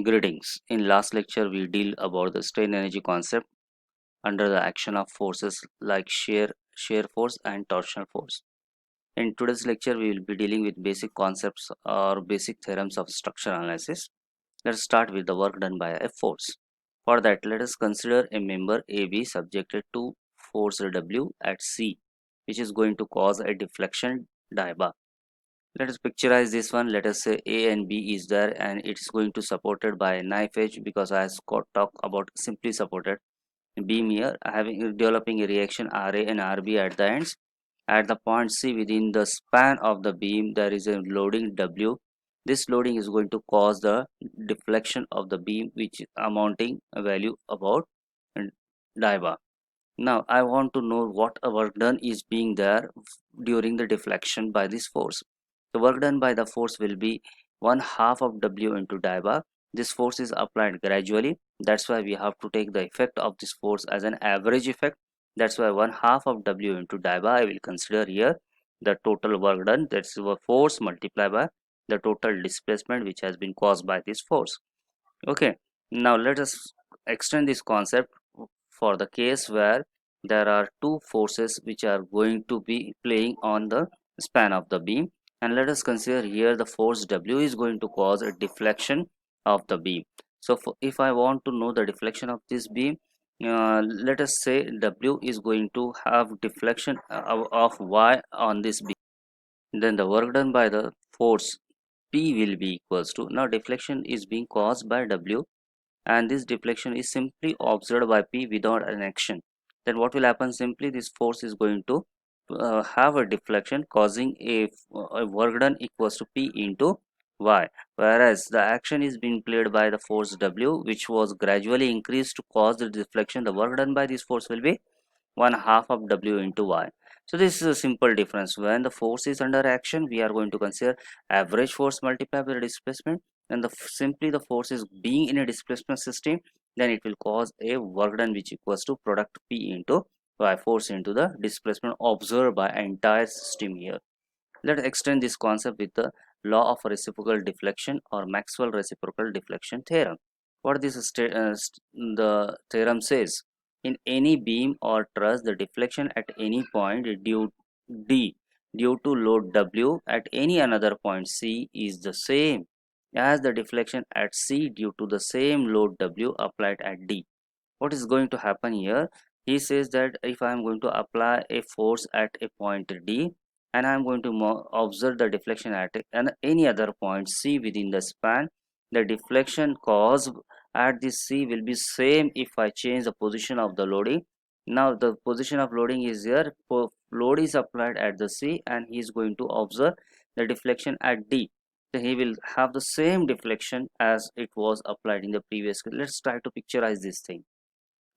Greetings. In last lecture, we deal about the strain energy concept under the action of forces like shear force and torsional force. In today's lecture, we will be dealing with basic concepts or basic theorems of structural analysis. Let's start with the work done by a force. For that, let us consider a member AB subjected to force W at C, which is going to cause a deflection diba. Let us picturize this one. Let us say A and B is there and it's going to supported by a knife edge, because I talk about simply supported beam here, having developing a reaction Ra and Rb at the ends. At the point C, within the span of the beam, there is a loading W. This loading is going to cause the deflection of the beam, which is amounting a value about diva. Now I want to know what a work done is being there during the deflection by this force. The work done by the force will be 1/2 of W into diva. This force is applied gradually. That's why we have to take the effect of this force as an average effect. That's why 1/2 of W into diva I will consider here the total work done. That's the force multiplied by the total displacement which has been caused by this force. Okay, now let us extend this concept for the case where there are two forces which are going to be playing on the span of the beam, and let us consider here the force W is going to cause a deflection of the beam. So if I want to know the deflection of this beam, let us say W is going to have deflection of Y on this beam, then the work done by the force P will be equals to, now deflection is being caused by W and this deflection is simply observed by P without an action. Then what will happen? Simply this force is going to have a deflection causing a work done equals to P into Y, whereas the action is being played by the force W, which was gradually increased to cause the deflection. The work done by this force will be 1/2 of W into Y. So this is a simple difference. When the force is under action, we are going to consider average force multiplied by the displacement, and simply the force is being in a displacement system, then it will cause a work done which equals to product P into Y, force into the displacement observed by entire system here. Let's extend this concept with the law of reciprocal deflection or Maxwell reciprocal deflection theorem. What the theorem says: in any beam or truss, the deflection at any point D due to load W at any another point C is the same as the deflection at C due to the same load W applied at D. What is going to happen here? He says that if I am going to apply a force at a point D and I am going to observe the deflection at any other point C within the span, the deflection caused at this C will be same if I change the position of the loading. Now the position of loading is here, load is applied at the C and he is going to observe the deflection at D. So he will have the same deflection as it was applied in the previous. Let's try to picturize this thing.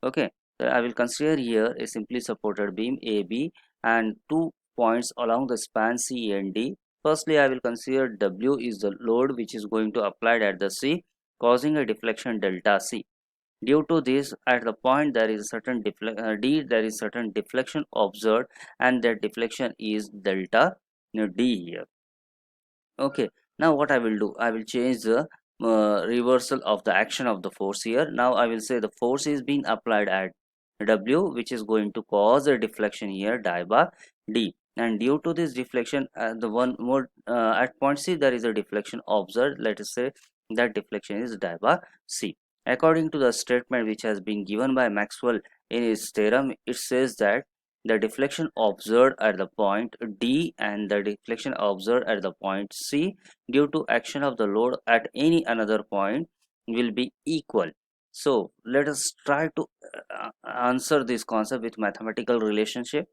Okay, so I will consider here a simply supported beam AB and two points along the span C and D. Firstly, I will consider W is the load which is going to applied at the C, causing a deflection delta C. Due to this, at the point there is certain D, there is certain deflection observed, and that deflection is delta D here. Okay, now what I will do, I will change the reversal of the action of the force here. Now I will say the force is being applied at W, which is going to cause a deflection here di by D, and due to this deflection the one more at point C there is a deflection observed. Let us say that deflection is di by C. According to the statement which has been given by Maxwell in his theorem, it says that the deflection observed at the point D and the deflection observed at the point C due to action of the load at any another point will be equal. So let us try to answer this concept with mathematical relationship.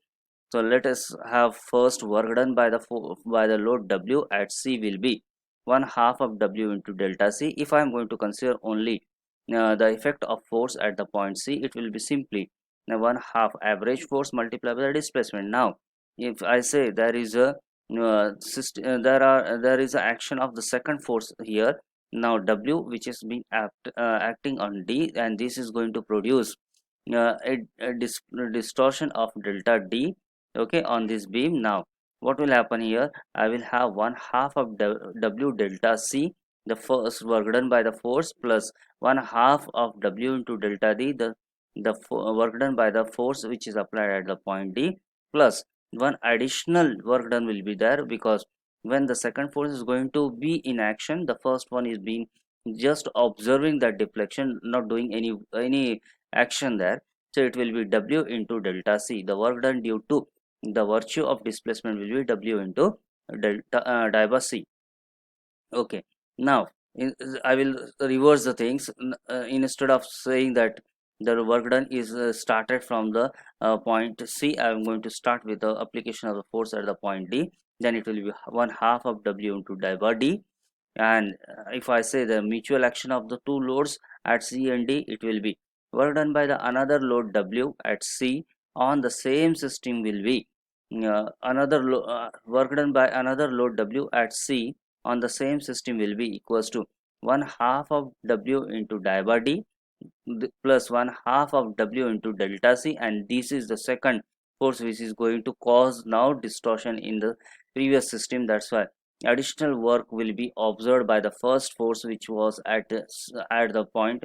So let us have first work done by the load W at C will be 1/2 of W into delta C. If I am going to consider only the effect of force at the point C, it will be simply 1/2 average force multiplied by the displacement. Now if I say there is a there is a action of the second force here, now W which is being acting on D, and this is going to produce a distortion of delta D, okay, on this beam. Now what will happen here? I will have 1/2 of W delta C the first work done by the force plus 1/2 of W into delta D, the work done by the force which is applied at the point D, plus one additional work done will be there, because when the second force is going to be in action, the first one is being just observing that deflection, not doing any action there. So it will be W into delta C. The work done due to the virtue of displacement will be W into delta diva C. Okay, now I will reverse the things. Instead of saying that the work done is started from the point C, I am going to start with the application of the force at the point D. Then it will be 1/2 of W into diva D. And if I say the mutual action of the two loads at C and D, it will be work done by the another load W at C on the same system will be work done by another load W at C on the same system will be equals to 1/2 of W into diva D plus 1/2 of W into delta C, and this is the second force which is going to cause now distortion in the previous system. That's why additional work will be observed by the first force which was at the point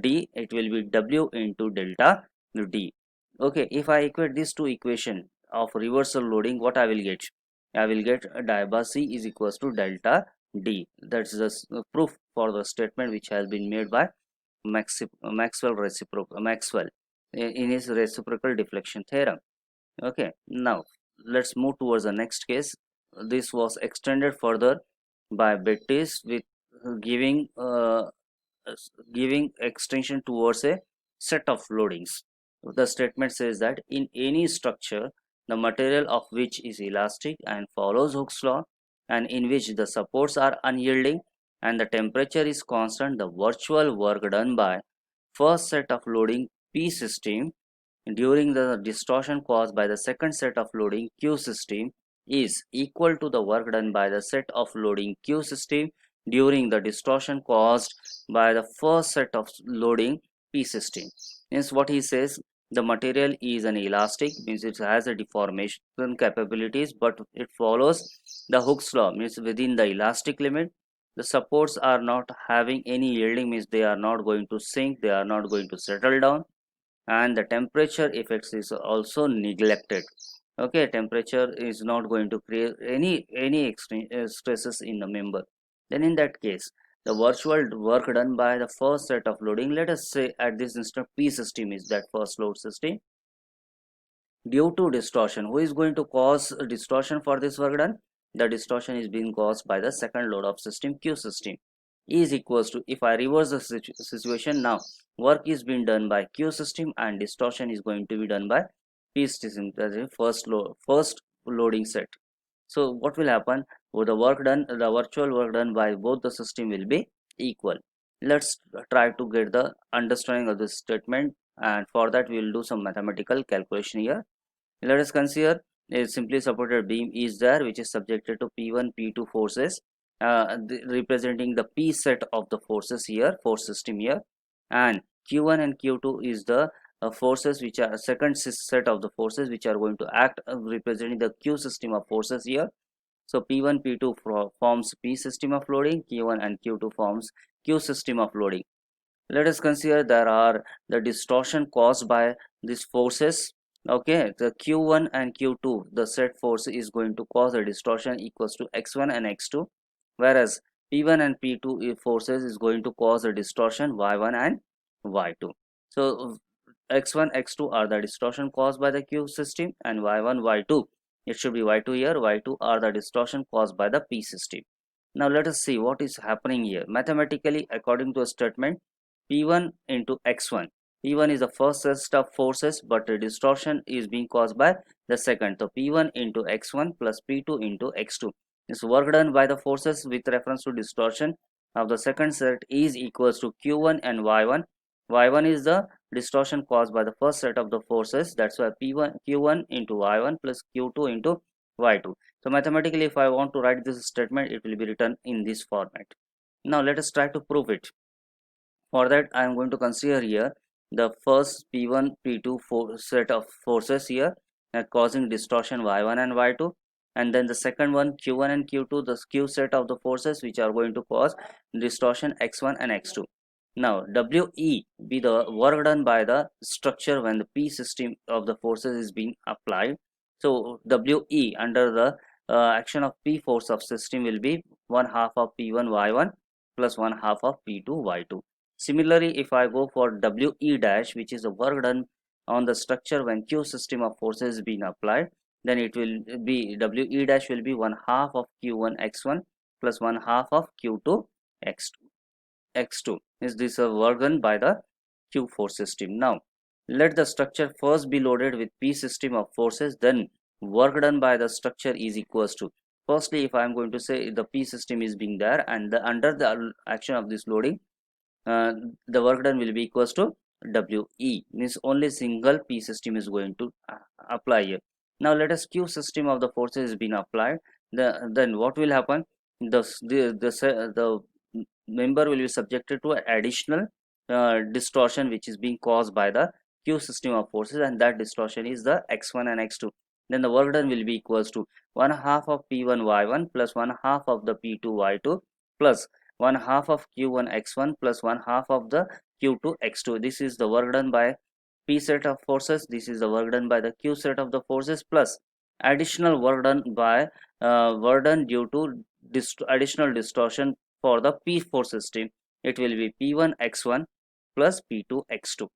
D. It will be W into delta D. Okay, if I equate these two equation of reversal loading, what I will get? I will get diva C is equals to delta D. That's the proof for the statement which has been made by Maxwell in his reciprocal deflection theorem. Okay, now let's move towards the next case. This was extended further by Bettis with giving giving extension towards a set of loadings. The statement says that in any structure, the material of which is elastic and follows Hooke's law, and in which the supports are unyielding and the temperature is constant, the virtual work done by first set of loading P system during the distortion caused by the second set of loading Q system is equal to the work done by the set of loading Q system during the distortion caused by the first set of loading P system. Means what he says, the material is an elastic, means it has a deformation capabilities, but it follows the Hooke's law, means within the elastic limit. The supports are not having any yielding, means they are not going to sink, they are not going to settle down, and the temperature effects is also neglected. Okay, temperature is not going to create any stresses in the member. Then in that case, the virtual work done by the first set of loading, let us say at this instant P system is that first load system, due to distortion, who is going to cause distortion for this work done? The distortion is being caused by the second load of system Q system, is equals to, if I reverse the situation now, work is being done by Q system and distortion is going to be done by P system, that is first loading set. So what will happen? The work done, the virtual work done by both the system will be equal. Let's try to get the understanding of this statement, and for that we will do some mathematical calculation here. Let us consider a simply supported beam is there which is subjected to P1, P2 forces, representing the P set of the forces here, force system here, and Q1 and Q2 is the forces which are second set of the forces which are going to act, representing the Q system of forces here. So P1, P2 forms P system of loading, Q1 and Q2 forms Q system of loading. Let us consider there are the distortion caused by these forces. Okay, the Q1 and Q2, the set force is going to cause a distortion equals to x1 and x2, whereas P1 and P2 forces is going to cause a distortion y1 and y2. So x1 x2 are the distortion caused by the Q system, and y1 y2, it should be y2 here, y2 are the distortion caused by the P system. Now let us see what is happening here mathematically. According to a statement, P1 into x1, P1 is the first set of forces, but the distortion is being caused by the second. So P1 into x1 plus P2 into x2 is work done by the forces with reference to distortion of the second set is equals to Q1 and y1. Y1 is the distortion caused by the first set of the forces. That's why P1 Q1 into y1 plus Q2 into y2. So mathematically, if I want to write this statement, it will be written in this format. Now let us try to prove it. For that, I am going to consider here the first P1, P2 set of forces here causing distortion y1 and y2, and then the second one q1 and q2, the q set of the forces which are going to cause distortion x1 and x2. Now we be the work done by the structure when the p system of the forces is being applied. So we under the action of p force of system will be 1/2 of p1 y1 plus 1/2 of p2 y2. Similarly, if I go for we dash, which is the work done on the structure when q system of forces is being applied, then it will be we dash will be 1/2 of q1 x1 plus 1/2 of q2 x2. Is this a work done by the q4 system? Now let the structure first be loaded with p system of forces, then work done by the structure is equals to, firstly if I am going to say the p system is being there, and under the action of this loading, uh, the work done will be equals to we, means only single p system is going to apply here. Now let us q system of the forces is being applied, then what will happen, the member will be subjected to additional distortion which is being caused by the q system of forces, and that distortion is the x1 and x2. Then the work done will be equals to 1/2 of p1 y1 plus 1/2 of the p2 y2 plus 1/2 of q1 x1 plus 1/2 of the q2 x2. This is the work done by p set of forces, this is the work done by the q set of the forces, plus additional work done by work done due to additional distortion for the p4 system. It will be p1 x1 plus p2 x2.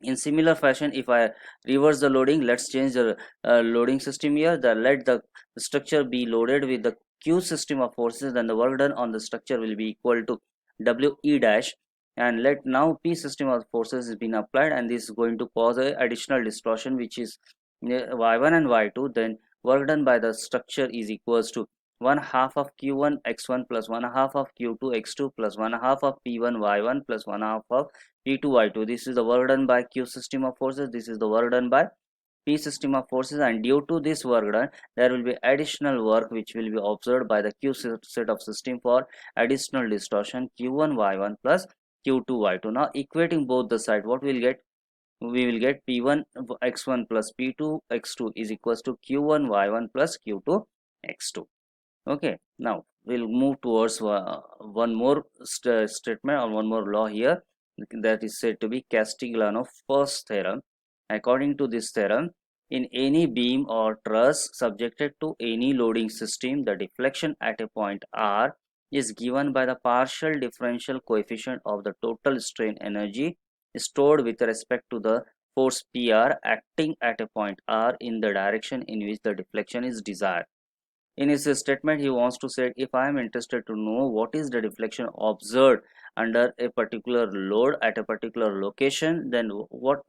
In similar fashion, if I reverse the loading, let's change the loading system here. Let the structure be loaded with the q system of forces, then the work done on the structure will be equal to we dash, and let now p system of forces is being applied, and this is going to cause a additional distortion which is y1 and y2. Then work done by the structure is equals to 1/2 of q1 x1 plus 1/2 of q2 x2 plus 1/2 of p1 y1 plus 1/2 of p2 y2. This is the work done by q system of forces, this is the work done by p system of forces, and due to this work done there will be additional work which will be observed by the q set of system for additional distortion q1 y1 plus q2 y2. Now equating both the side, what we will get, we will get p1 x1 plus p2 x2 is equals to q1 y1 plus q2 x2. Okay, now we'll move towards one more statement or one more law here, that is said to be Castigliano's first theorem. According to this theorem, in any beam or truss subjected to any loading system, the deflection at a point R is given by the partial differential coefficient of the total strain energy stored with respect to the force PR acting at a point R in the direction in which the deflection is desired. In his statement, he wants to say, if I am interested to know what is the deflection observed under a particular load at a particular location, then what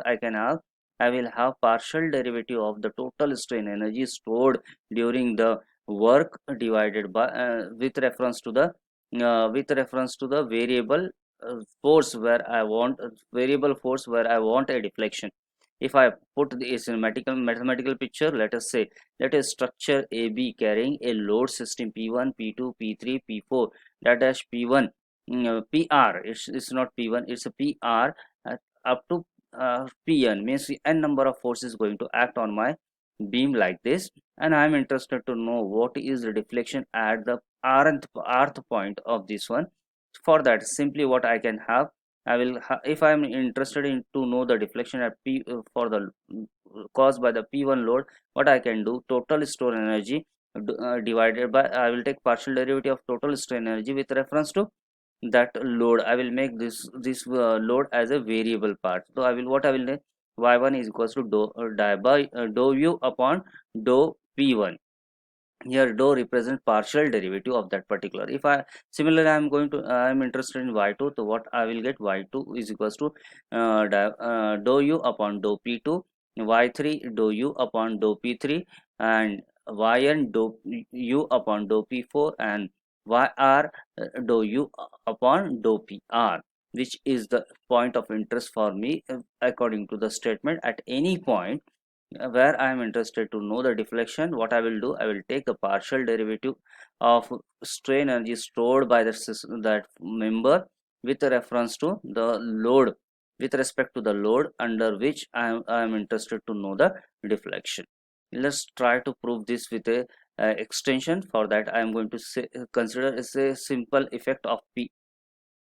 I can have, I will have partial derivative of the total strain energy stored during the work divided by with reference to the variable force where I want a deflection. If I put this in mathematical picture, let us say, let a structure AB carrying a load system P1, P2, P3, P4, that dash P1, PR, it's not P1, it's a PR up to Pn, means n number of forces going to act on my beam like this, and I am interested to know what is the deflection at the rth point of this one. For that, simply what I can have, if I am interested in to know the deflection at P for the caused by the P1 load, what I can do, total stored energy divided by, I will take partial derivative of total strain energy with reference to that load. I will make this load as a variable part. So I will make y1 is equals to dou u upon dou p1. Here dou represents partial derivative of that particular. If I similarly I am interested in y2, so what I will get, y2 is equals to dou u upon dou p2, y3 dou u upon dou p3, and yn dou u upon dou p4, and yr dou u upon dou pr, which is the point of interest for me according to the statement. At any point where I am interested to know the deflection, what I will do, I will take the partial derivative of strain energy stored by that member with reference to the load, with respect to the load under which I am interested to know the deflection. Let's try to prove this with a extension. For that I am going to consider as a simple effect of P